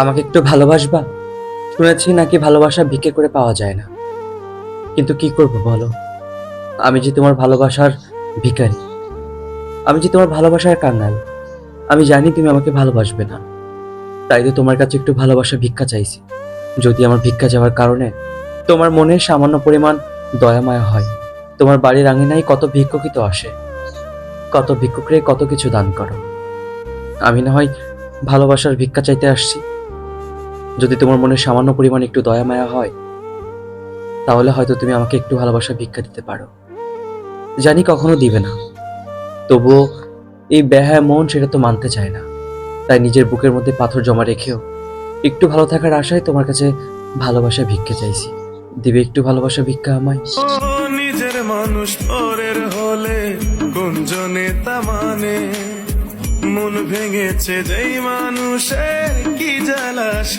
আমাকে একটু ভালোবাসবা? শুনেছি নাকি ভালোবাসা ভিক্ষে করে পাওয়া যায় না। কিন্তু কি করব বলো, আমি যে তোমার ভালোবাসার ভিখারি, আমি যে তোমার ভালোবাসার কাঙ্গাল। আমি জানি তুমি আমাকে ভালোবাসবে না, তাই তো তোমার কাছে একটু ভালোবাসা ভিক্ষা চাইছি। যদি আমার ভিক্ষা যাওয়ার কারণে তোমার মনে সামান্য পরিমাণ দয়া মায়া হয়। তোমার বাড়ির আঙিনায় কত ভিক্ষুকই তো আসে, কত ভিক্ষুকরে কত কিছু দান করো। আমি না হয় ভালোবাসার ভিক্ষা চাইতে আসছি। যদি তোমার মনে সামান্য পরিমাণ একটু দয়া মায়া হয়, তাহলে হয়তো তুমি আমাকে একটু ভালোবাসা ভিক্ষা দিতে পারো। জানি কখনো দিবে না, তবুও এই বেহায়া মন সেটা তো মানতে চায় না। তাই নিজের বুকের মধ্যে পাথর জমা রেখেও একটু ভালো থাকার আশায় তোমার কাছে ভালোবাসা ভিক্ষা চাইছি। দিবে একটু ভালোবাসা ভিক্ষা আমায়? ও নিজের মানুষ পরের হলে গুঞ্জনে তা মানে মন ভেঙেছে যেই মানুষের কি জ্বালা সে